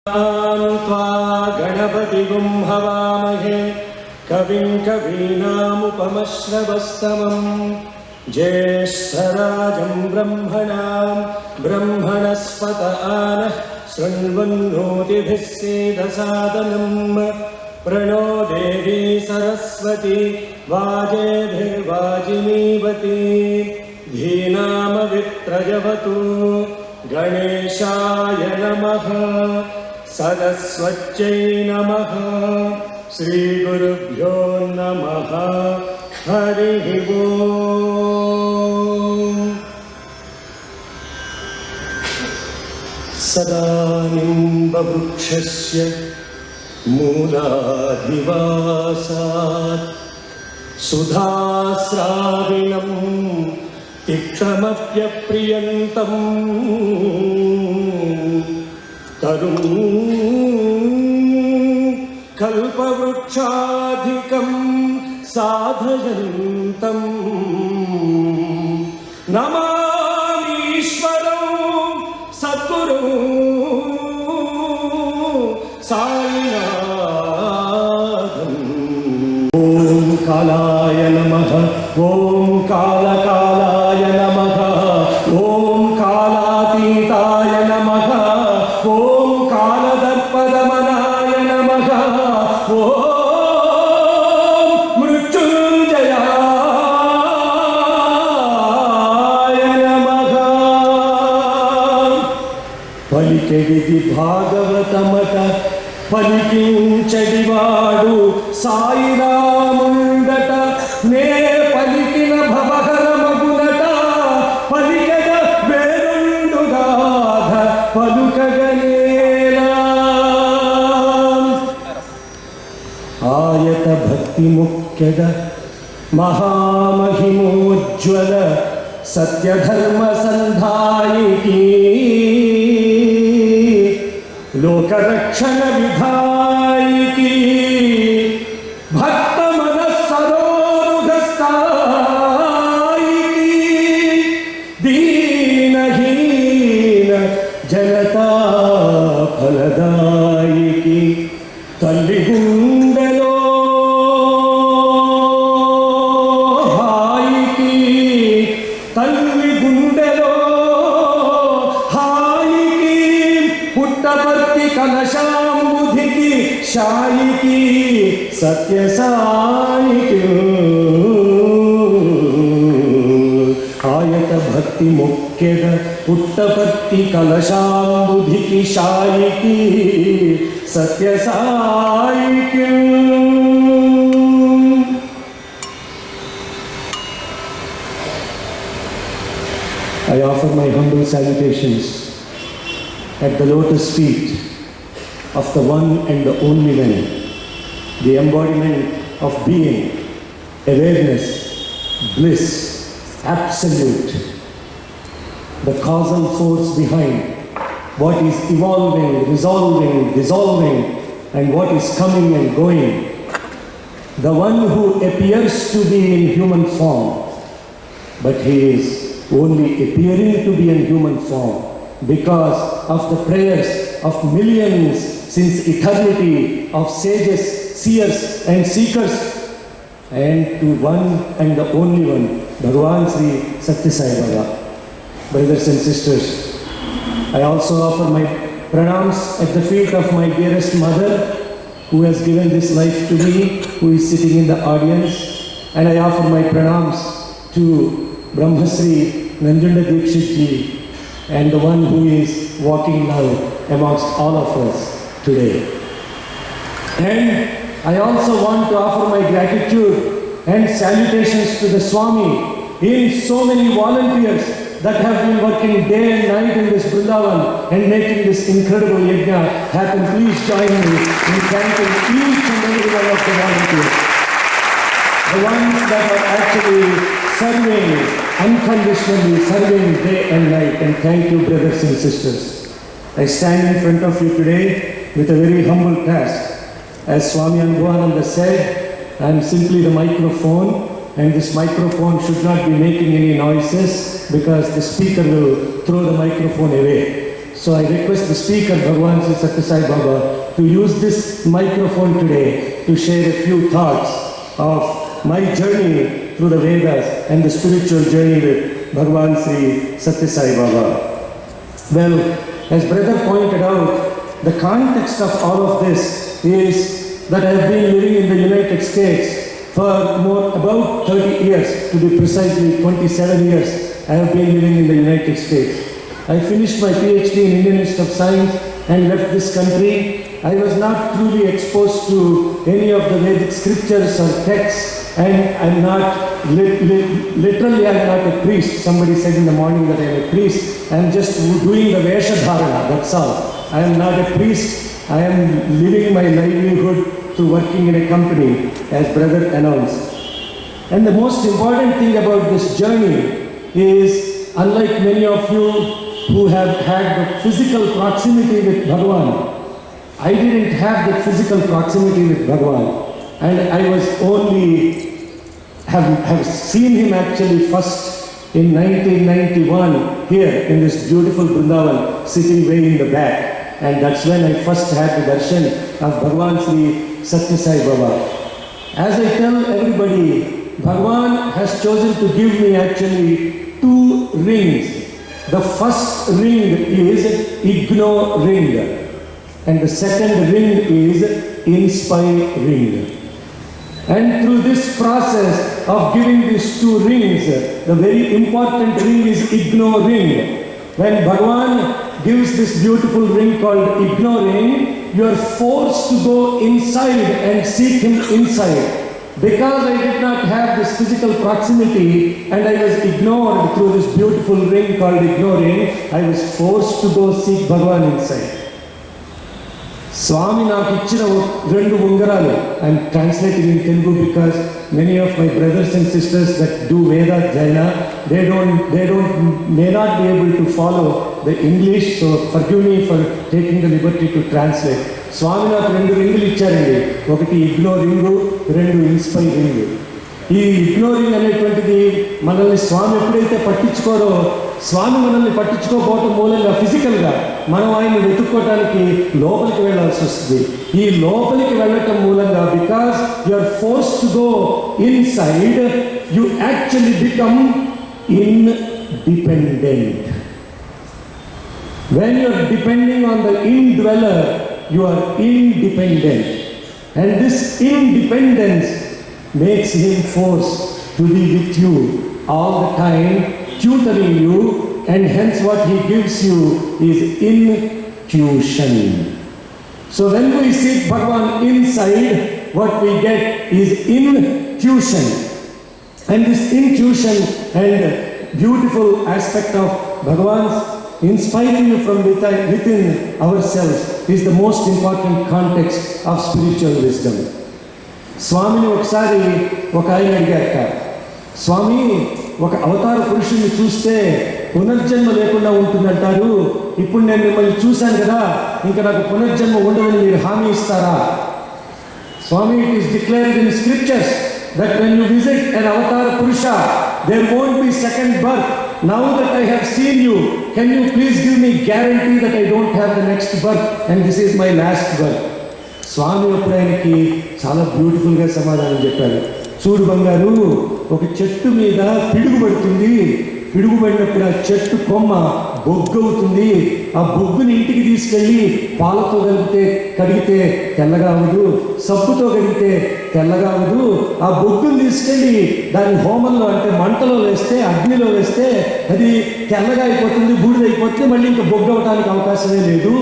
त्वा गणपतिगुं हवामहे कविं कवीनामुपमश्रवस्तमं ज्येष्ठराजं ब्रह्मणस्पत आनः शृण्वन्नोतिभिः सीदसादनं प्रणो देवी सरस्वती वाजेभिर्वाजिनीवती धीनामवित्रजवतु गणेशाय नमः सरस्वत्यै नमः श्रीगुरुभ्यो नमः हरिः ओम् सदा निम्बवृक्षस्य मूलाधिवासात् सुधास्राविणं तिक्षमप्यप्रियन्तं तरुं कल्पवृक्षाधिकं साधयन्तं नमामीश्वरं सद्गुरुं साईनाथम्। ॐ कालाय नमः, ॐ कालकालाय नमः, ॐ कालातीताय नमः, ॐ कालदर्पदमनाय नमः, ॐ मृत्युञ्जयाय नमः। पलिकेडिदि भागवतमत पलिकिंचडिवाडु साईरामुंडट నే పలికిన భవహరమగునట పలికగ వేరుండుగాధ పలుకగనేలా ఆయత భక్తి ముఖ్యద మహామహిమోజ్వల సత్యధర్మ సంధాయికి లోకరక్షణ విధాయికి భక్త दीनहीन जनता फलदायिकी तल्ली गुंडेलो हायिकी तल्ली गुंडेलो हायिकी पुट्टपर्ति कलशांबुधिकी शायिकी सत्य सायिकी ఆయత భక్తి ముఖ్యద పుట్టపర్తి కలశాంబుధికి శాయికి సత్య సాయికి. I offer my humble salutations at the lotus feet of the one and the only one, the embodiment of being, awareness, bliss, absolute, the causal force behind what is evolving, resolving, dissolving, and what is coming and going, the one who appears to be in human form, but he is only appearing to be in human form because of the prayers of millions since eternity of sages, seers and seekers, and to one and the only one, Bhagavan Sri Satya Sai Baba. Brothers and sisters, I also offer my pranams at the feet of my dearest mother who has given this life to me, who is sitting in the audience, and I offer my pranams to Brahmasri Nanjunda Dikshit ji and the one who is walking now amongst all of us today. And I also want to offer my gratitude and salutations to the Swami in so many volunteers that have been working day and night in this Vrindavan and making this incredible yajna happen. Please join me in thanking each and every one of the volunteers, the ones that are actually serving, unconditionally serving day and night. And thank you, brothers and sisters. I stand in front of you today with a very humble task. As Swami Anbhuvananda said, I am simply the microphone, and this microphone should not be making any noises because the speaker will throw the microphone away. So I request the speaker, Bhagwan Sri Satya Sai Baba, to use this microphone today to share a few thoughts of my journey through the Vedas and the spiritual journey with Bhagwan Sri Satya Sai Baba. Well, as brother pointed out, the context of all of this is that I have been living in the United States for about 30 years, to be precisely 27 years I have been living in the United States. I finished my PhD in Indian Institute of Science and left this country. I was not truly exposed to any of the Vedic scriptures or texts, and I'm not, literally I'm not a priest. Somebody said in the morning that I'm a priest. I'm just doing the Vesha Dharana, that's all. I am not a priest. I am living my livelihood through working in a company, as brother announced. And the most important thing about this journey is, unlike many of you who have had the physical proximity with Bhagavan, I didn't have that physical proximity with Bhagavan. And I was only, have seen him actually first in 1991 here in this beautiful Vrindavan, sitting way in the back. And that's when I first had the darshan of Bhagavan Sri Satya Sai Baba. As I tell everybody, Bhagavan has chosen to give me actually 2 rings. The first ring is Igno ring, and the second ring is Inspire ring. And through this process of giving these 2 rings, the very important ring is Igno ring. When Bhagavan gives this beautiful ring called Igno ring, you are forced to go inside and seek him inside. Because I did not have this physical proximity and I was ignored through this beautiful ring called Igno ring, I was forced to go seek Bhagavan inside. Swami నాకు ఇచ్చిన 2 ఉంగరాలు. I'm translating in Telugu because many of my brothers and sisters that do Veda Jaina, they may not be able to follow the English, so forgive me for taking the liberty to translate. స్వామి నాకు 2 రింగులు ఇచ్చారండి. ఒకటి IGNOU ring, 2 inspire ring. ఈ ignoring అనేటువంటిది మనల్ని స్వామి ఎప్పుడైతే పట్టించుకోరో, స్వామి మనల్ని పట్టించుకోకపోవటం మూలంగా ఫిజికల్గా మనం ఆయన్ని వెతుక్కోవటానికి లోపలికి వెళ్ళాల్సి వస్తుంది. ఈ లోపలికి వెళ్ళటం మూలంగా, because you are forced to go inside, you actually become independent. When you are depending on the indweller, you are independent. And this independence makes him forced to be with you all the time, tutoring you, and hence what he gives you is intuition. So when we seek Bhagavan inside, what we get is intuition. And this intuition and beautiful aspect of Bhagavan's inspiring you from within ourselves is the most important context of spiritual wisdom. స్వామిని ఒకసారి ఒక ఆయన అడిగారట, స్వామి ఒక అవతార పురుషుని చూస్తే పునర్జన్మ లేకుండా ఉంటుందంటారు, ఇప్పుడు నేను మిమ్మల్ని చూశాను కదా, ఇంకా నాకు పునర్జన్మ ఉండదని మీరు హామీ ఇస్తారా? స్వామి, it is declared in scriptures that when you visit an avatar purusha, there won't be second birth. Now that I have seen you, can you please give me guarantee that I don't have the next birth and this is my last birth? స్వామి అప్పుడు ఆయనకి చాలా బ్యూటిఫుల్గా సమాధానం చెప్పారు. చూడు బంగారు, ఒక చెట్టు మీద పిడుగు పడుతుంది, పిడుగు పడినప్పుడు ఆ చెట్టు కొమ్మ బొగ్గవుతుంది. ఆ బొగ్గుని ఇంటికి తీసుకెళ్ళి పాలతో కడిగితే తెల్లగా అవ్వదు, సబ్బుతో కడిగితే తెల్లగా అవ్వదు. ఆ బొగ్గుని తీసుకెళ్ళి దాన్ని హోమంలో అంటే మంటలో వేస్తే, అగ్నిలో వేస్తే అది తెల్లగా అయిపోతుంది, బూడిదైపోతుంది, మళ్ళీ ఇంకా బొగ్గు అవ్వడానికి అవకాశమే లేదు.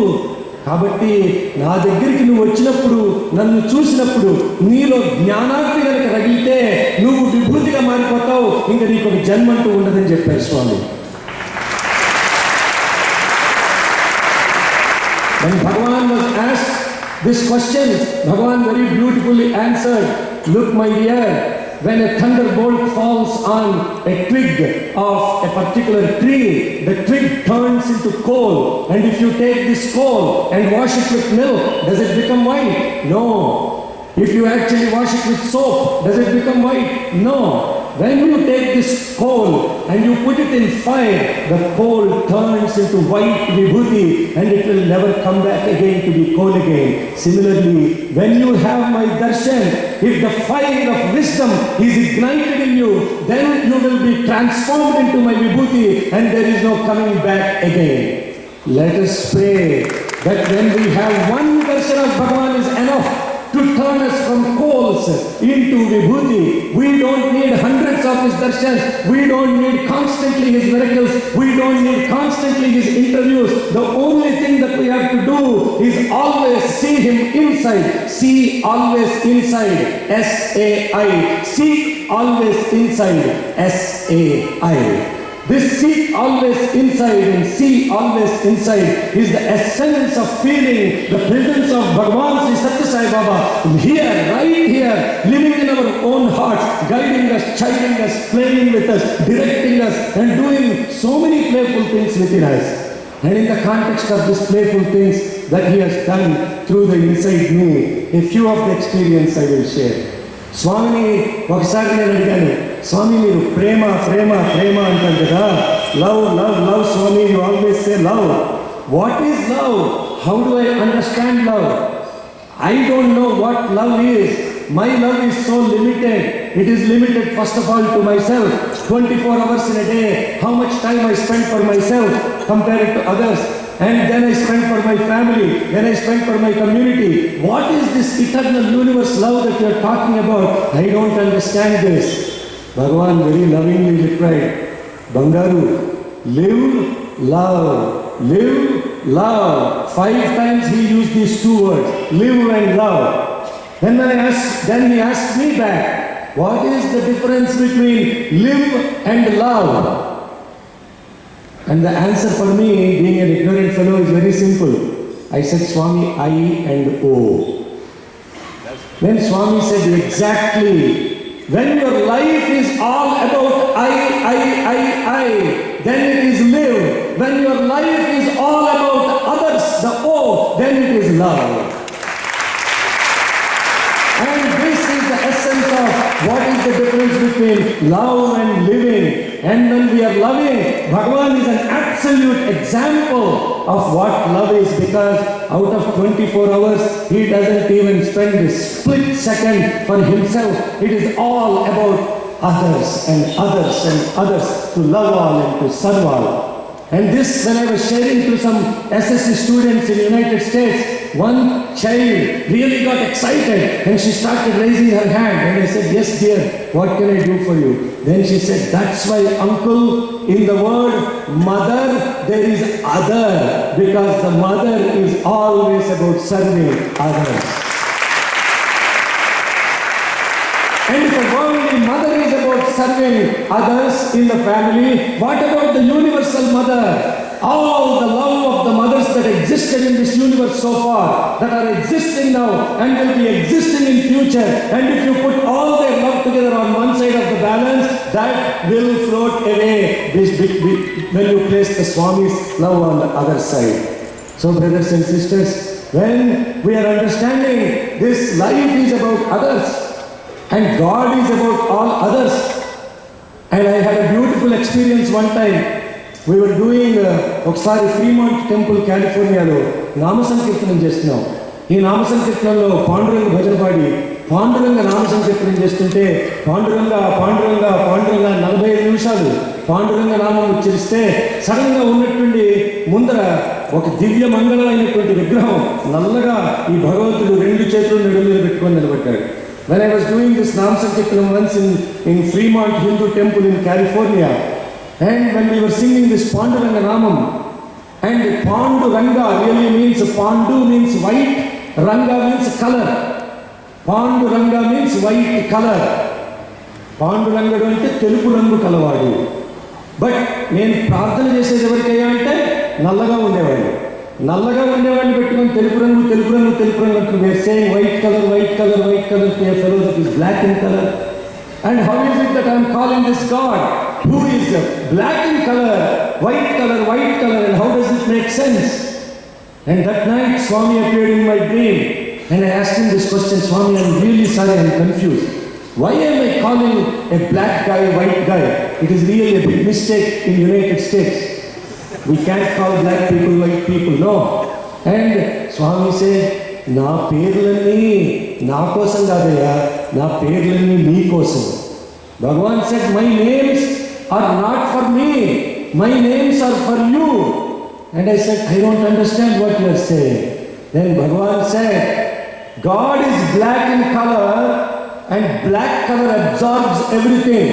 కాబట్టి నా దగ్గరికి నువ్వు వచ్చినప్పుడు, నన్ను చూసినప్పుడు నీలో జ్ఞానాగ్ని కనుక రగిలితే నువ్వు విభూతిగా మారిపోతావు, ఇంకా నీకు ఒక జన్మంటూ ఉండదని చెప్పారు స్వామి. When Bhagavan was asked this question, Bhagavan very beautifully answered, look my dear, when a thunderbolt falls on a twig of a particular tree, the twig turns into coal. And if you take this coal and wash it with milk, does it become white? No. If you actually wash it with soap, does it become white? No. when you take this coal and you put it in fire, the coal turns into white vibhuti and it will never come back again to be coal again. Similarly, when you have my darshan, if the fire of wisdom is ignited in you, then you will be transformed into my vibhuti and there is no coming back again. Let us pray that when we have one darshan of Bhagavan is enough to turn us from coals into vibhuti. We don't need hundreds of his darshans. We don't need constantly his miracles. We don't need constantly his interviews. The only thing that we have to do is always see him inside. See always inside. S-A-I. Seek always inside. S-A-I. This seek always inside and see always inside is the essence of feeling the presence of Bhagavan Sri Satya Sai Baba here, right here, living in our own hearts, guiding us, chiding us, playing with us, directing us and doing so many playful things within us. And in the context of these playful things that he has done through the inside me, a few of the experience I will share. స్వామిని ఒకసారి నేను అడిగాను, స్వామి మీరు ప్రేమ ప్రేమ ప్రేమ అంటారు కదా, love love love Swami, you always say love. What is love? How do I understand love? I don't know what love is. My love is so limited. It is limited first of all to myself. 24 hours in a day, how much time I spend for myself compared to others. And then I spend for my family, then I spend for my community. What is this eternal universe love that you are talking about? I don't understand this. Bhagavan very lovingly replied, Bangaru, live, love, live, love. 5 times he used these 2 words, live and love. Then he asked me back, what is the difference between live and love? And the answer for me, being an ignorant fellow, is very simple. I said, Swami, I and O. Then Swami said, exactly. When your life is all about I, then it is live. When your life is all about others, the O, then it is love. And this is the essence of what is the difference between love and living. And when we are loving, Bhagavan is an absolute example of what love is, because out of 24 hours, he doesn't even spend a split second for himself. It is all about others and others and others, to love all and to serve all. And this, when I was sharing to some SSC students in the United States, one child really got excited and she started raising her hand and I said, yes dear, what can I do for you? Then she said, that's why uncle, in the word mother there is other, because the mother is always about serving others. And if a worldly mother is about serving others in the family, what about the universal mother? All the love of the mothers that existed in this universe so far, that are existing now and will be existing in future, and if you put all their love together on one side of the balance, that will float away when you place the Swami's love on the other side. So brothers and sisters, when we are understanding this life is about others and God is about all others. And I had a beautiful experience one time. We were doing ఒకసారి Fremont temple కాలిఫోర్నియాలో నామ సంకీర్తనం చేస్తున్నాం. ఈ నామ సంకీర్తనంలో పాండురంగ భజన పాడి పాండురంగ నామ సంకీర్తనం చేస్తుంటే పాండురంగ పాండురంగ పాండురంగ 45 నిమిషాలు పాండురంగ నామం ఉచ్చరిస్తే సడన్గా ఉన్నట్టుండి ముందర ఒక దివ్య మంగళమైనటువంటి విగ్రహం నల్లగా ఈ భగవంతుడు 2 చేతులు నడుము మీద పెట్టుకొని నిలబడ్డాడు. When I was doing this Nam Sankirtanam once in Fremont Hindu Temple in California, and when we were singing this Panduranga Namam, and Panduranga really means, Pandu means white, Ranga means color. Panduranga means white color. Panduranga ante telugu rangu kalavadu. But నేను ప్రార్థన చేసేది ఎవరికయ్యా అంటే నల్లగా ఉండేవాళ్ళు. నల్లగా ఉండేవాడిని పెట్టుకొని తెలుపు రంగు తెలుపు రంగు తెలుపు రంగు అంటూ we're saying white colour white colour white colour to a fellow that is black in colour. And how is it that I am calling this god who is black in color, white color, and how does it make sense? And that night Swami appeared in my dream and I asked him this question, Swami, I'm really sorry, I'm confused. Why am I calling a black guy, white guy? It is really a big mistake in United States. We can't call black people white people, no. And Swami said, నా పేర్లన్నీ నా కోసం కాదయ్యా, నా పేర్లన్నీ నీ కోసం. Bhagavan said, my names are not for me, my names are for you. And I said, I don't understand what you are saying. Then Bhagavan said, God is black in color and black color absorbs everything.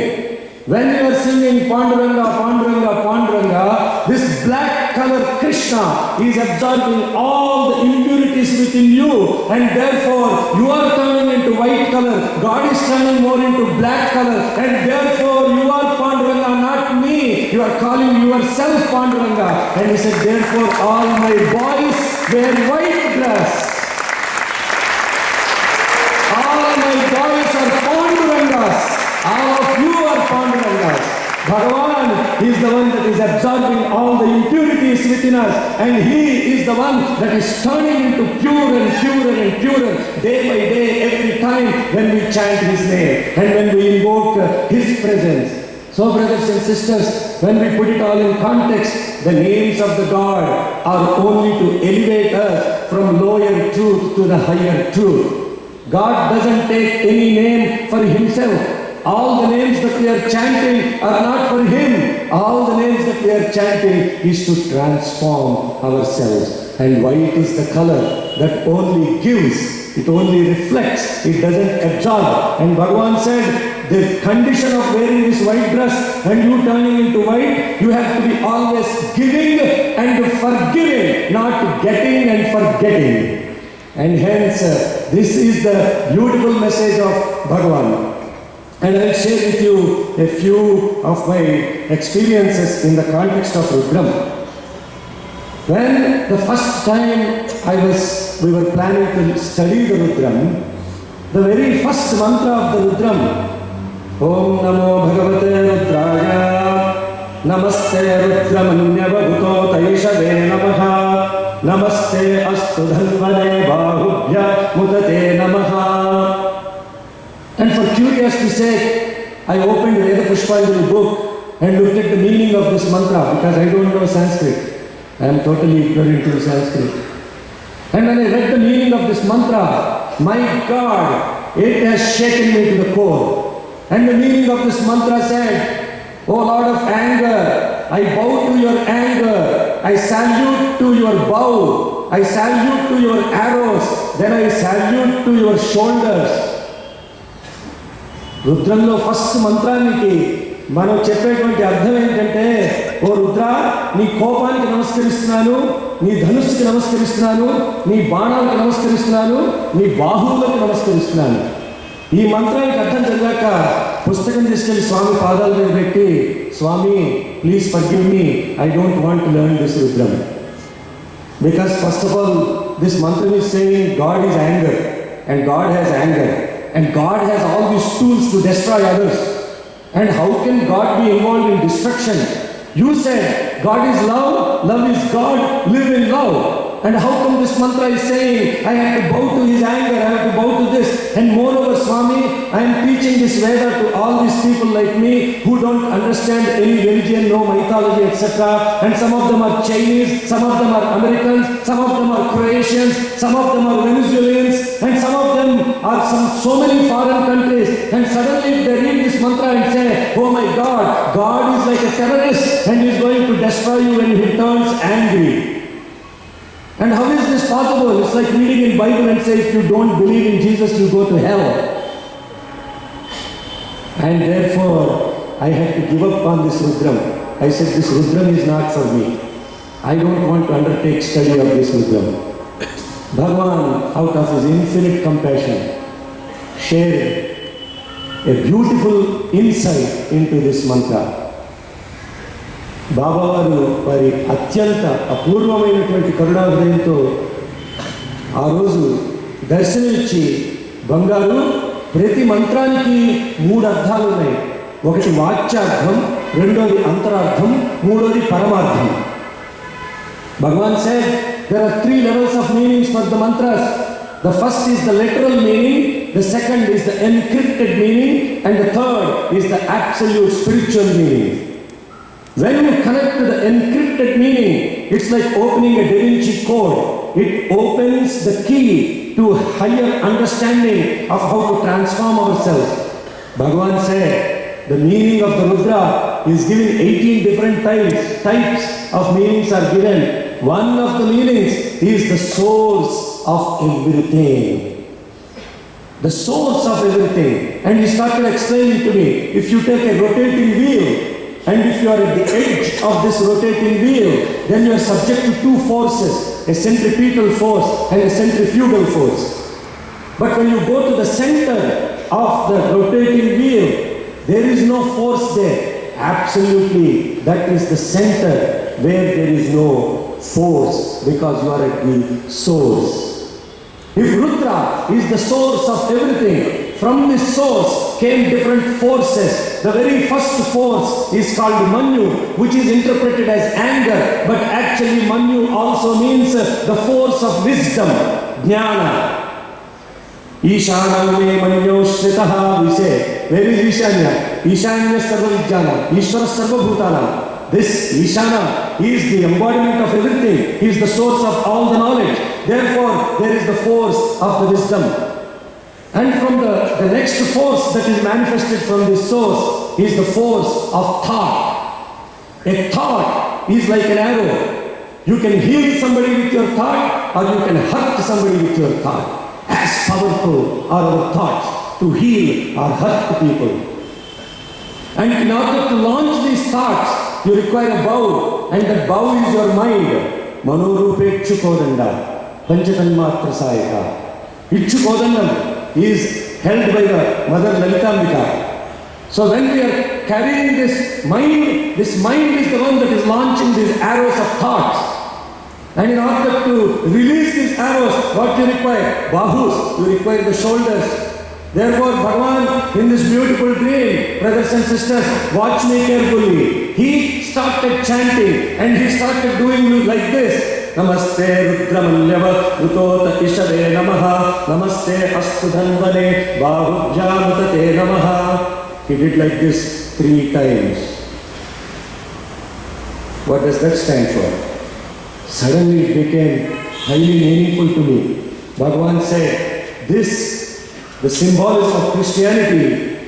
When you are singing Panduranga, Panduranga, Panduranga, this black color Krishna is absorbing all the impurities within you, and therefore you are turning into white color. God is turning more into black color, and therefore you are Panduranga, not me. You are calling yourself Panduranga. And he said, therefore all my boys wear white dress. All my boys are Pandurangas. All of you are Pandurangas. Bhagavan is the one that is absorbing all the impurities within us, and he is the one that is turning into pure and purer and purer day by day, every time when we chant his name and when we invoke his presence. So brothers and sisters, when we put it all in context, the names of the God are only to elevate us from lower truth to the higher truth. God doesn't take any name for himself. All the names that we are chanting are not for him. All the names that we are chanting is to transform ourselves. And white is the color that only gives, it only reflects, it doesn't absorb. And Bhagavan said, the condition of wearing this white dress and you turning into white, you have to be always giving and forgiving, not getting and forgetting. And hence, this is the beautiful message of Bhagavan. And I will share with you a few of my experiences in the context of Rudram. When the first time we were planning to study the Rudram, the very first mantra of the Rudram, Om Namo Bhagavate Rudraya, Namaste Rudramanyavaguto Taishave Namaha, Namaste Astu Dhanvane Bahubhya Mutate Namaha. And for curiosity's sake, I opened Veda Pushpanjali book and looked at the meaning of this mantra because I don't know Sanskrit. I am totally ignorant to Sanskrit. And when I read the meaning of this mantra, my God, it has shaken me to the core. And the meaning of this mantra said, O Lord of anger, I bow to your anger, I salute to your bow, I salute to your arrows, then I salute to your shoulders. రుద్రంలో first మంత్రానికి మనం చెప్పేటువంటి అర్థం ఏంటంటే, ఓ రుద్ర, నీ కోపానికి నమస్కరిస్తున్నాను, నీ ధనుస్సుకి నమస్కరిస్తున్నాను, నీ బాణాలకు నమస్కరిస్తున్నాను, నీ బాహువులకు నమస్కరిస్తున్నాను. ఈ మంత్రానికి అర్థం చదివాక పుస్తకం తీసుకెళ్ళి స్వామి పాదాల మీద పెట్టి, Swami please forgive me, I don't want to learn this Rudram. Because first of all this mantra is saying God is anger and God has anger. And God has all these tools to destroy others. And how can God be involved in destruction? You said God is love, love is God, live in love. And how come this mantra is saying I have to bow to his anger, I have to bow to this? And moreover, Swami, I am teaching this Veda to all these people like me who don't understand any religion, no mythology, etc. And some of them are Chinese, some of them are Americans, some of them are Croatians, some of them are Venezuelans, and some of them are so many foreign countries. And suddenly they read this mantra and say, oh my God, God is like a terrorist and he is going to destroy you when he turns angry. And how is this possible? It's like reading in Bible and say, if you don't believe in Jesus, you go to hell. And therefore, I had to give up on this Rudram. I said, this Rudram is not for me. I don't want to undertake study of this Rudram. Bhagavan, out of his infinite compassion, shared a beautiful insight into this mantra. బాబావారు వారి అత్యంత అపూర్వమైనటువంటి కరుణా హృదయంతో ఆ రోజు దర్శనమిచ్చి, బంగారు, ప్రతి మంత్రానికి 3 అర్థాలు ఉన్నాయి. ఒకటి వాచ్యార్థం, రెండోది అంతరార్థం, మూడోది పరమార్థం. భగవాన్ said there are 3 levels of meanings for the mantras. The first is the literal meaning, the second is the encrypted meaning, and the third is the absolute spiritual meaning. When you connect to the encrypted meaning, it's like opening a Da Vinci code. It opens the key to higher understanding of how to transform ourselves. Bhagavan said the meaning of the Rudra is given 18 different types of meanings are given. One of the meanings is the source of everything. The source of everything. And he started explaining to me, if you take a rotating wheel, and if you are at the edge of this rotating wheel, then you are subject to two forces, a centripetal force and a centrifugal force. But when you go to the center of the rotating wheel, there is no force there. Absolutely, that is the center where there is no force, because you are at the source. If Rudra is the source of everything, from this source came different forces. The very first force is called Manu, which is interpreted as anger, but actually Manu also means the force of wisdom, Jnana. Ishanam me manyo shritaha vise. Where is Ishanya? Ishanya sarva vijnana. Ishvara sarva bhutana. This Ishana is the embodiment of everything. He is the source of all the knowledge. Therefore, there is the force of the wisdom. And from the next force that is manifested from this source is the force of thought. A thought is like an arrow. You can heal somebody with your thought, or you can hurt somebody with your thought. As powerful are our thoughts to heal or hurt people. And in order to launch these thoughts, you require a bow, and that bow is your mind. Manorupe Chukodanda, Panchatanmatra Sayaka. Ichukodandam is held by the Mother Lalitambika. So when we are carrying this mind is the one that is launching these arrows of thoughts. And in order to release these arrows, what you require? Bahus, you require the shoulders. Therefore, Bhagavan, in this beautiful dream, brothers and sisters, watch me carefully. He started chanting and he started doing like this. Namaste Rudramalyava Utota Ishave Namaha Namaste Astu Dhanvane Bahubhyamutate Namaha. He did like this 3 times. What does that stand for? Suddenly it became highly meaningful to me. Bhagavan said, the symbolism of Christianity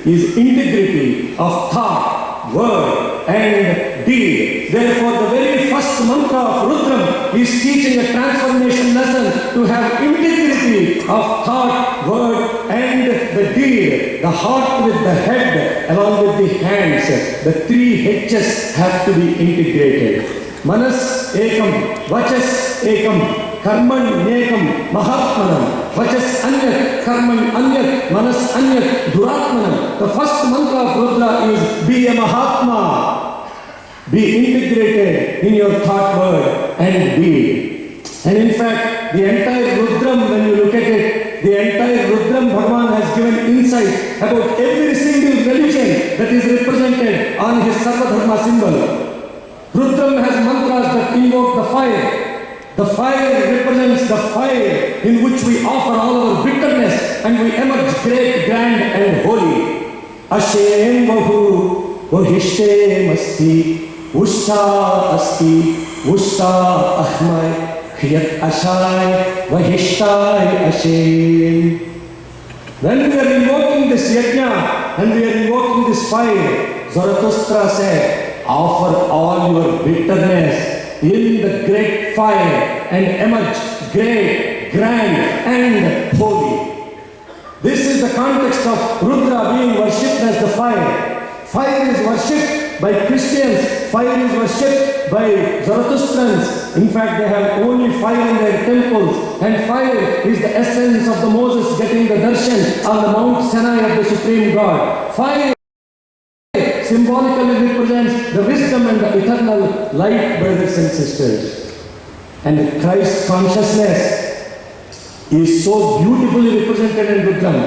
is integrity of thought, word and deed. Therefore, the very first mantra of Rudram is teaching a transformation lesson to have integrity of thought, word and the deed. The heart with the head along with the hands. The 3 H's have to be integrated. Manas ekam, vachas ekam, karman nekam, mahatmanam, vachas anyat, karman anyat, manas anyat, duratmanam. The first mantra of Rudra is be a Mahatma. Be integrated in your thought, word and deed. And in fact, the entire Rudram, when you look at it, the entire Rudram Bhagavan has given insight about every single religion that is represented on his Sarvadharma symbol. Rudram has mantras that invoke the fire. The fire represents the fire in which we offer all our bitterness and we emerge great, grand and holy. Ashem Vahu Vahishtem Asti Ushta Asti Ushta Ahmai Kriyat Ashai Vahishtai Ashem. When we are invoking this yajna and we are invoking this fire, Zarathustra said, offer all your bitterness in the great fire and emerge great, grand and holy. This is the context of Rudra being worshipped as the fire. Fire is worshipped by Christians. Fire is worshipped by Zarathustrans. In fact, they have only fire in their temples. And fire is the essence of the Moses getting the darshan on the Mount Sinai of the Supreme God. Fire symbolically represents the wisdom and the eternal light, brothers and sisters. And Christ consciousness is so beautifully represented in Rudram.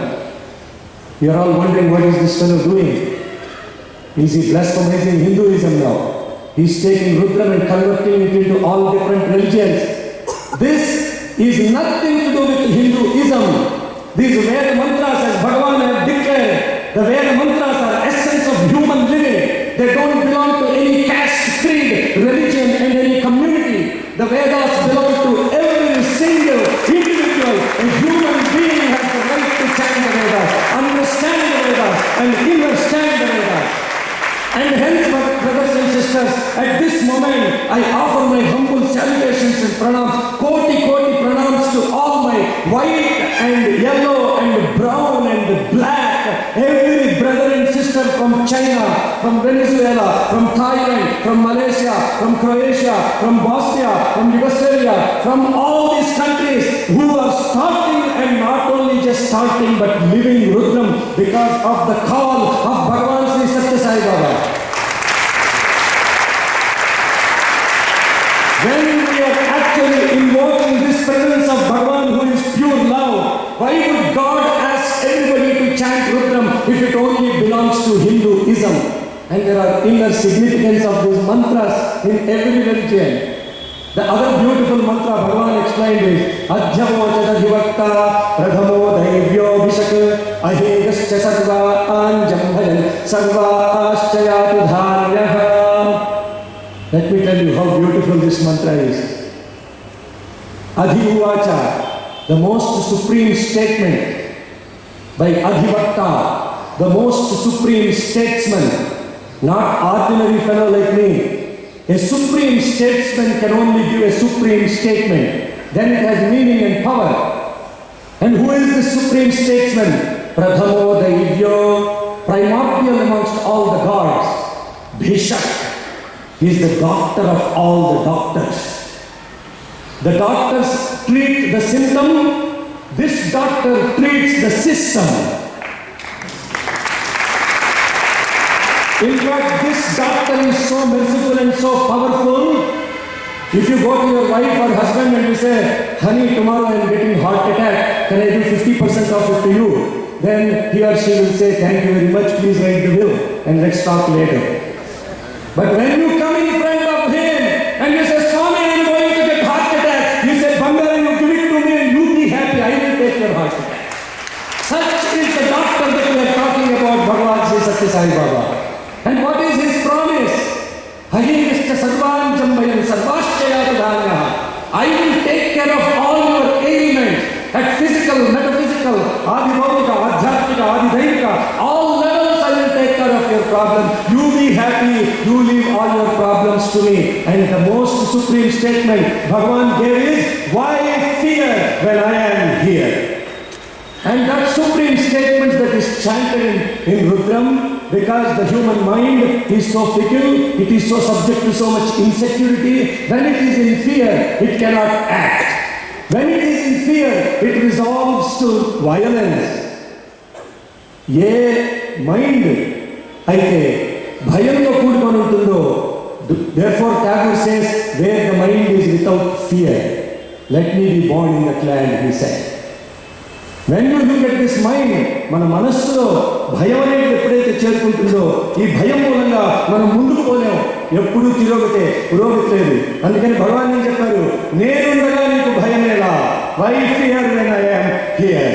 You are all wondering, what is this fellow doing? Is he blasphemizing Hinduism now? He is taking Rudram and converting it into all different religions. This is nothing to do with Hinduism. These Veda mantras, as Bhagavan has declared, the Veda mantras are essence of human living. They don't belong to any caste, creed, religion and any community. The Vedas belong to every single individual. A human being has the right to chant the Vedas, understand the Vedas and understand the Vedas. And hence, my brothers and sisters, at this moment, I offer my humble salutations and pranams, koti pranams to all my white and yellow and brown and black, every brother and sister from China, from Venezuela, from Thailand, from Malaysia, from Croatia, from Bosnia, from Yugoslavia, from all these countries who are starting and not only just starting but living Rudram because of the call of Bhagavan Sri Satya Sai Baba. When we are actually invoking this presence of Bhagavan who is pure love, why would God ask everybody to chant Rudram if it only belongs to Hinduism? And there are inner significance of these mantras in every religion. The other beautiful mantra Bhagavan explained is Adhyavochadadhivakta Pradhamo Daivyo Bishak Ahegascha Sarva Anjambhayan Sarva Aschayatu Dharyaha. Let me tell you how beautiful this mantra is. Adhivacha, the most supreme statement by Adhivakta, the most supreme statesman, not ordinary fellow like me. A supreme statesman can only give a supreme statement. Then it has meaning and power. And who is this supreme statesman? Pradhamo Daivyo, primordial amongst all the gods. Bhishak. He is the doctor of all the doctors. The doctors treat the symptom. This doctor treats the system. In fact, this doctor is so merciful and so powerful. If you go to your wife or husband and you say, honey, tomorrow I am getting heart attack, can I do 50% of it to you? Then he or she will say, thank you very much, please write the will and let's talk later. But when you come in front of him and you say, Swami, I am going to get heart attack, you say, Bangala, you give it to me and you be happy, I will take your heart attack. Such is the doctor that we are talking about, Bhagavan Sri Satya Sai Baba. And what is his promise? Ahingascha sarvan jambayan sarvaschayatu dhanyaha. I will take care of all your ailments at physical, metaphysical, adhibhautika, adhyatmika, adhidaivika, all levels I will take care of your problem. You be happy, you leave all your problems to me. And the most supreme statement Bhagavan gave is, why fear when I am here? And that supreme statement that is chanted in Rudram, because the human mind is so fickle, it is so subject to so much insecurity. When it is in fear, it cannot act. When it is in fear, it resolves to violence. Ye mind aite bhayanto koodukoni untundo. Therefore Tagore says, where the mind is without fear, let me be born in that land, he said. When you look at this mind, మన మనస్సులో భయం అనేది ఎప్పుడైతే చేరుకుంటుందో, ఈ భయం మూలంగా మనం ముందుకు పోలేం, ఎప్పుడూ తిరోగతే పురోగతి. అందుకని భగవాన్ ఏం చెప్పారు, నేనుండగా నీకు భయమేలా, why fear when I am here?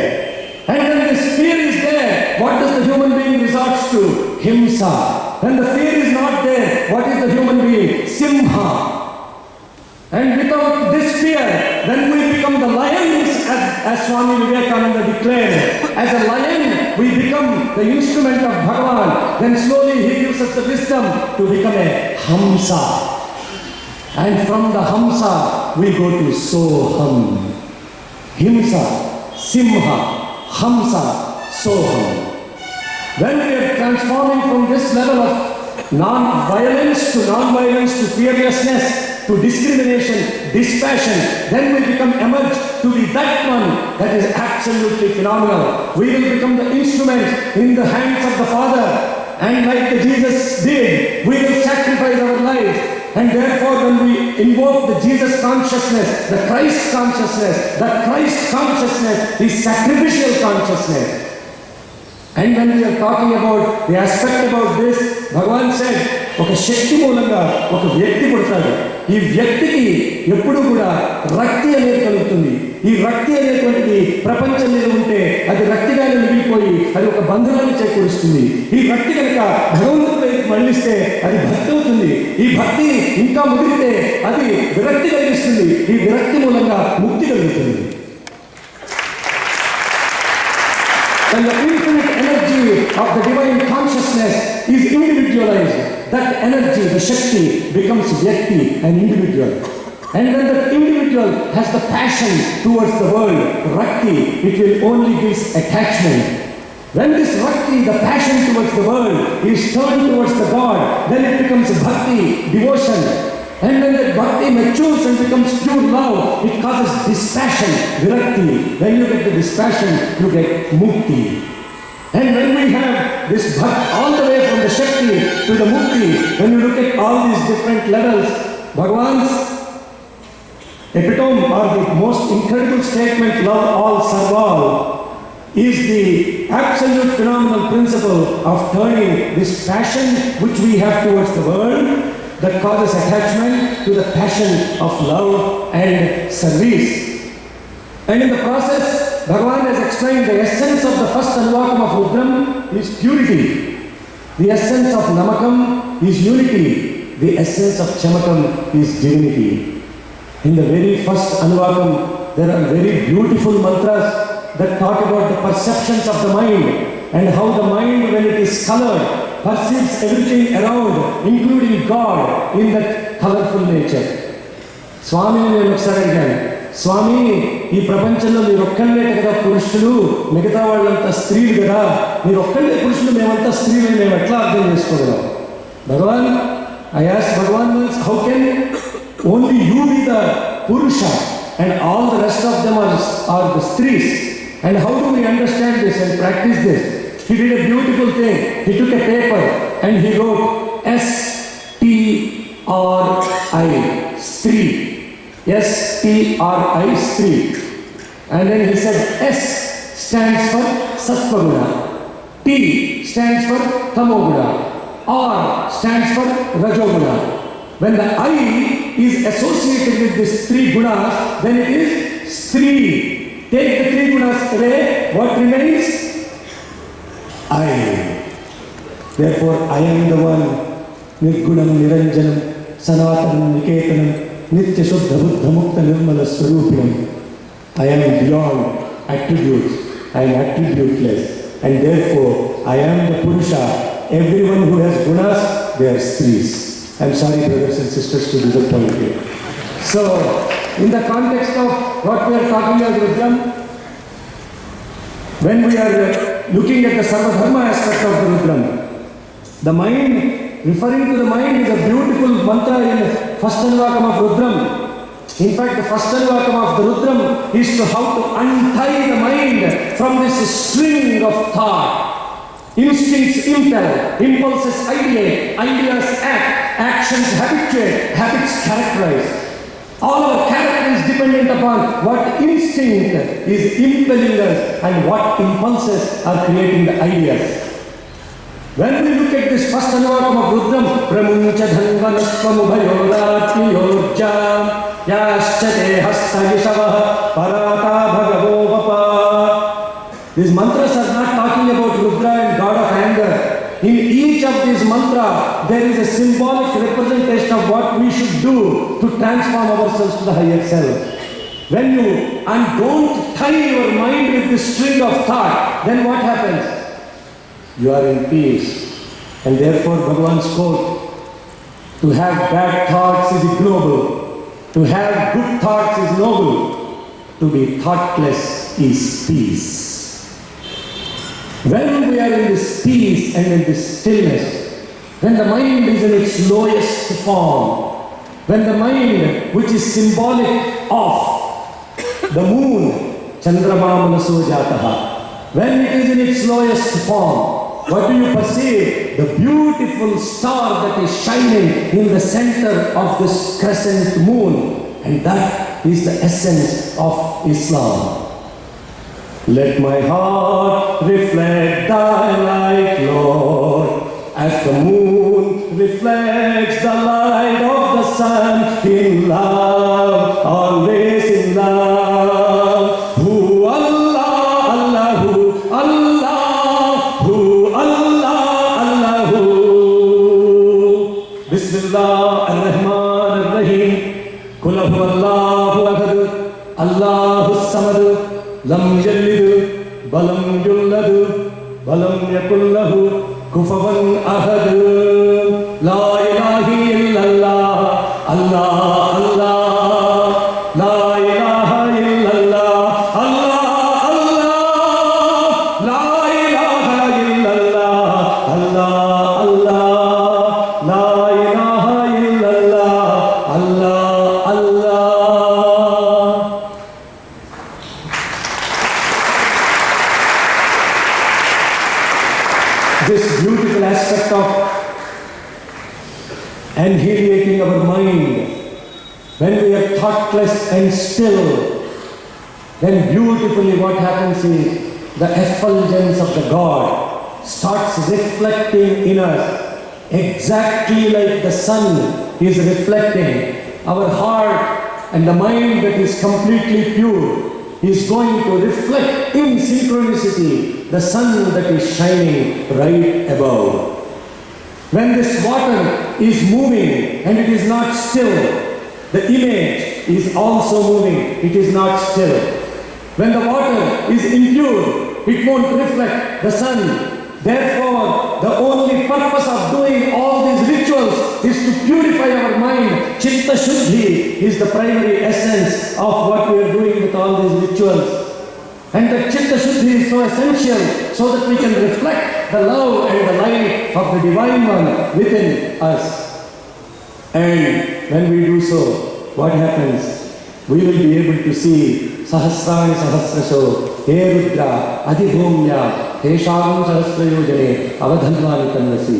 And when this fear is there, what does the human being resorts to? Himsa. When the fear is not there, what is the human being? Simha. And without this fear, then we become the lions, as Swami Vivekananda declared. As a lion, we become the instrument of Bhagavan. Then slowly he gives us the wisdom to become a Hamsa. And from the Hamsa, we go to Soham. Himsa, Simha, Hamsa, Soham. When we are transforming from this level of non-violence to non-violence to fearlessness, to discrimination, dispassion, then we become emerged to be that one that is absolutely phenomenal. We will become the instrument in the hands of the Father, and like the Jesus did, we will sacrifice our lives. And therefore when we invoke the Jesus consciousness, the Christ consciousness is sacrificial consciousness. And when we are talking about the aspect about this, Bhagavan said, ఒక శక్తి మూలంగా ఒక వ్యక్తి పుడతాడు. ఈ వ్యక్తికి ఎప్పుడూ కూడా రక్తి అనేది కలుగుతుంది. ఈ రక్తి అనేటువంటిది ప్రపంచం మీద ఉంటే అది రక్తిగానే మిగిలిపోయి అది ఒక బంధనాన్ని చేకూరుస్తుంది. ఈ రక్తి కనుక భగవంతుడి మళ్ళిస్తే అది భక్తి అవుతుంది. ఈ భక్తి ఇంకా ముదిరితే అది విరక్తి కలిగిస్తుంది. ఈ విరక్తి మూలంగా ముక్తి కలుగుతుంది. When the infinite energy of the divine consciousness is individualized, that energy, the Shakti, becomes Vyakti, an individual. And when that individual has the passion towards the world, Rakti, it will only give attachment. When this Rakti, the passion towards the world, is turned towards the God, then it becomes Bhakti, devotion. And when that Bhakti matures and becomes pure love, it causes dispassion, Virakti. When you get the dispassion, you get Mukti. And when we have this Bhakti all the way from the Shakti to the Mukti, when you look at all these different levels, Bhagavan's epitome or the most incredible statement, love all, serve all, is the absolute phenomenal principle of turning this passion which we have towards the world that causes attachment to the passion of love and service. And in the process, Bhagavan has explained the essence of the first Anuvakam of Rudram is purity. The essence of Namakam is unity. The essence of Chamakam is divinity. In the very first Anuvakam, there are very beautiful mantras that talk about the perceptions of the mind and how the mind, when it is colored, perceives everything around, including God, in that colorful nature. స్వామిని నేను ఒకసారి అడిగాను, స్వామి ఈ ప్రపంచంలో మీరు ఒక్కళ్ళే కదా పురుషులు, మిగతా వాళ్ళంతా స్త్రీలు కదా, మీరు ఒక్కళ్ళే పురుషులు, మేమంతా స్త్రీలు, మేము ఎట్లా అర్థం చేసుకోగలం? భగవాన్, I asked Bhagavan once, how can only you be the Purusha and all the rest of them are the strees? And how do we understand this and practice this? He did a beautiful thing. He took a paper and he wrote S-T-R-I, stree. S-T-R-I, stree. And then he said S stands for Sattvaguna, T stands for Tamoguna, R stands for Rajoguna. When the I is associated with these three gunas, then it is stree. Take the three gunas away, what remains? I. Therefore, I am the one, Nirgunam Niranjanam, Sanatanam Niketanam, Nitya Shuddha Buddha Mukta Nirmala Swarupinam. I am beyond attributes. I am attributeless. And therefore, I am the Purusha. Everyone who has gunas, they are strees. I am sorry, brothers and sisters, to disappoint you. So, in the context of what we are talking as Rudram, when we are looking at the Sarvadharma aspect of the Rudram, the mind, referring to the mind, is a beautiful mantra in the first Anuvakam of Rudram. In fact, the first Anuvakam of the Rudram is to how to untie the mind from this string of thought. Instincts impel, impulses ideate, ideas act, actions habituate, habits characterize. All our character is dependent upon what instinct is impelling us and what impulses are creating the ideas. When we look at this first Anuvakam of Rudram, Pramuncha Dhanvanasvamubayoratmiyorjam Yaschate Hastagishavaha Parata Bhagavo Vapa. These mantras are not talking about Rudra and God of anger. In each of these mantras, there is a symbolic representation of what we should do to transform ourselves to the higher self. When you don't tie your mind with this string of thought, then what happens? You are in peace. And therefore, Bhagavan's quote, to have bad thoughts is ignoble, to have good thoughts is noble, to be thoughtless is peace. When we are in this peace and in this stillness, when the mind is in its lowest form, when the mind, which is symbolic of the moon, Chandrama Manaso Jataha, when it is in its lowest form, what do you perceive? The beautiful star that is shining in the center of this crescent moon. And that is the essence of Islam. Let my heart reflect thy light, Lord, as the moon reflects the light of the sun in love, always in love. Who Allah, Allahu, Allahu, Allah, Allahu. Bismillah ar-Rahman ar-Rahim. Qul huwallahu ahad, Allahu samad, lam yalid walam yulad walam yakul lahu kufuwan ahad. La ilaha illallah, Allah, Allah. La ilaha illallah, Allah, Allah. La ilaha illallah, Allah, Allah. La ilaha illallah, Allah, Allah. This beautiful aspect of annihilating our mind when we are thoughtless and still, then beautifully what happens is the effulgence of the God starts reflecting in us exactly like the sun is reflecting. Our heart and the mind that is completely pure is going to reflect in synchronicity the sun that is shining right above. When this water is moving and it is not still, the image is also moving, it is not still. When the water is impure, it won't reflect the sun. Therefore, the only purpose of doing all these rituals is to purify our mind. Chitta Shuddhi is the primary essence of what we are doing with all these rituals. And the Chitta Shuddhi is so essential so that we can reflect the love and the light of the Divine One within us. And when we do so, what happens? We will be able to see Sahasrani Sahasraso, He Rudra, Adibhumya, He Shagam Sahasrayojane, Avadhanvani Kannasi.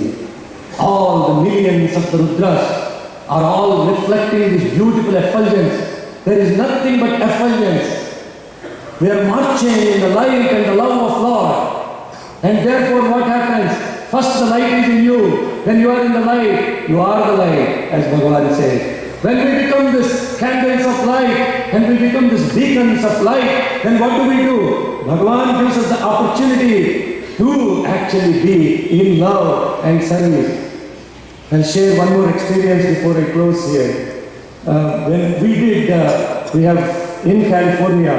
All the millions of the Rudras are all reflecting this beautiful effulgence. There is nothing but effulgence. We are marching in the light and the love of Lord. And therefore what happens? First the light is in you. When you are in the light, you are the light, as Bhagavan says. When we become this candles of light and we become this beacons of light, then what do? Bhagavan gives us the opportunity to actually be in love and service. I'll share one more experience before I close here. When we have in California,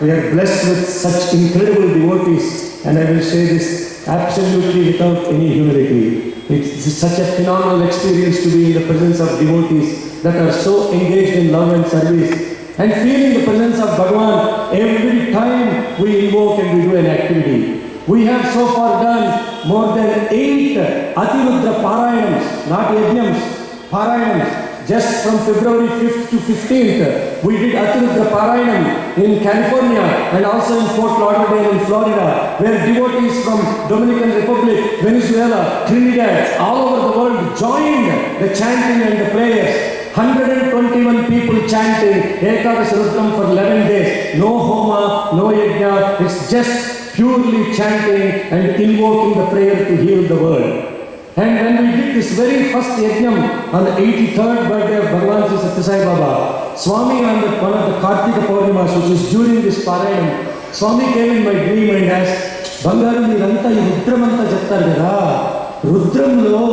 we are blessed with such incredible devotees, and I will say this absolutely without any humility. It's such a phenomenal experience to be in the presence of devotees that are so engaged in love and service and feeling the presence of Bhagavan every time we invoke and we do an activity. We have so far done more than 8 Atirudra Parayanams, not Yajnams, Parayanams. Just from February 5th to 15th, we did Atirudra Parayanam in California and also in Fort Lauderdale in Florida, where devotees from Dominican Republic, Venezuela, Trinidad, all over the world joined the chanting and the prayers. 121 people chanting Ekadasi Rudram for 11 days. No homa, no yajna, it's just purely chanting and invoking the prayer to heal the world. And when we did this very first yajnam on the 83rd birthday of Bhagavan Sri Sathya Sai Baba, Swami on one of the Kartika Purnimas, which is during this Parayanam, Swami came in my dream and asked, Bangaru meeranta ee Rudramanta cheptaru kada, Rudramlo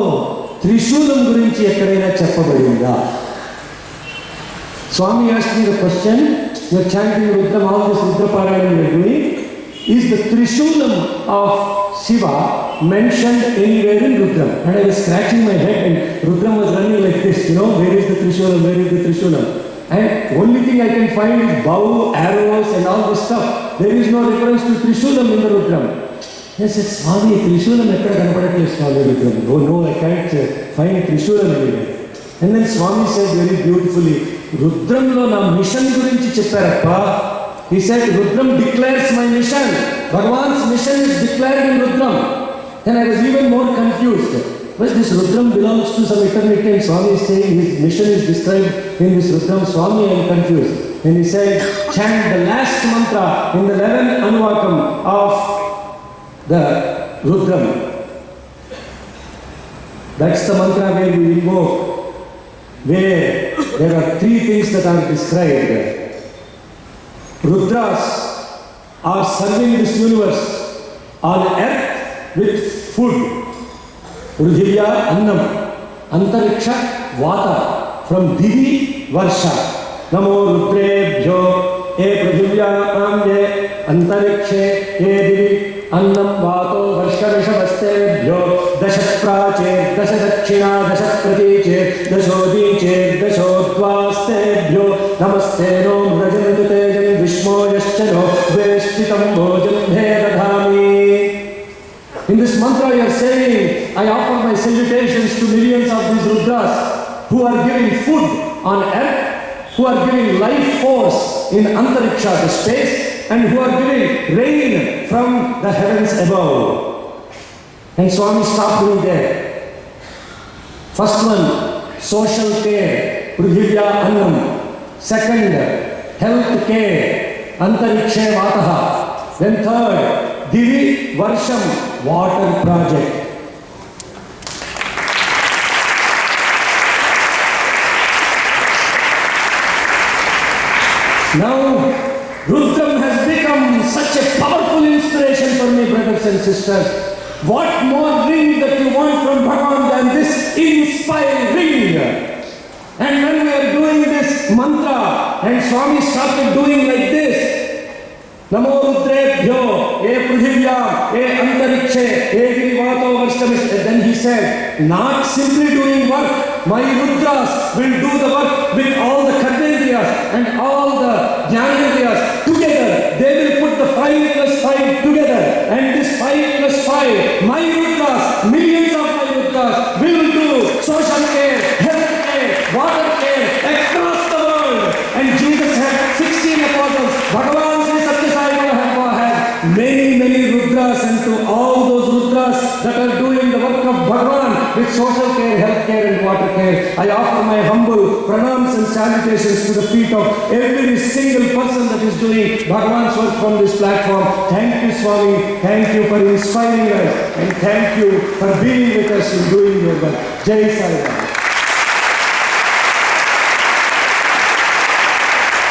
Trishulam gurinchi ekkadaina cheppabadinda. Swami asked me the question, you are chanting Rudram, all this Rudra Parayanam you are doing, is the Trishulam of Shiva mentioned anywhere in Rudram? And I was scratching my head and Rudram was running like this, where is the Trishulam, where is the Trishulam? And only thing I can find is bow, arrows and all this stuff. There is no reference to Trishulam in the Rudram. I said, Swami, Trishulam ekkada kanapadatledu Swami Rudram. Oh no, I can't find Trishulam anywhere. And then Swami said very beautifully, Rudramlo na mission gurinchi chepparappa. He said, Rudram declares my mission. Bhagavan's mission is declared in Rudram. Then I was even more confused. But this Rudram belongs to some eternity and Swami is saying his mission is described in this Rudram. Swami, I am confused. And he said, chant the last mantra in the 11th Anuvakam of the Rudram. That's the mantra where we invoke, where there are three things that are described. Rudras are serving this universe on earth with food. Prithivya Annam, Antariksha Vata, from Divi Varsha. Namo Rudrebhyo, E Prithivya Amye, Antarikshe, E Divi, Annam Vato Varshaveshavastebhyo, Dashaprache, Dashadakshina, Dashapratiche, Dashodhiche, Dashodvastebhyo, Namaste Nom Rajantu Tejan Vishmo Yaschano, Veshtitam Bhojam Bhedadhami. In this mantra you are saying, I offer my salutations to millions of these Rudras who are giving food on earth, who are giving life force in Antariksha, the space, and who are giving rain from the heavens above. And Swami stopped doing there. First one, social care, Prithivya Annam. Second, health care, Antarikshe Vataha. Then third, Divi Varsham, water project. Now, Rudram has become such a powerful inspiration for me, brothers and sisters. What more ring that you want from Bhagavan than this inspiring? And when we are doing this mantra, and Swami started doing like this, Namo Rudrebhyo, E Prithivya, E Antarikshe, E Girivato Varshamish. Then he said, not simply doing work, my Rudras will do the work with all the Karmendriyas and all the Jnanendriyas together. They will put the 5 plus 5 together. And this 5 plus 5, my Rudras, millions of my Rudras will do social care, health care, water care across the world. And Jesus had 16 apostles. Bhagavan many Rudras, and to all those Rudras that are doing the work of Bhagavan with social care, health care and water care, I offer my humble pranams and salutations to the feet of every single person that is doing Bhagavan's work from this platform. Thank you, Swami. Thank you for inspiring us, and thank you for being with us in doing your work. Jai Sai Ram.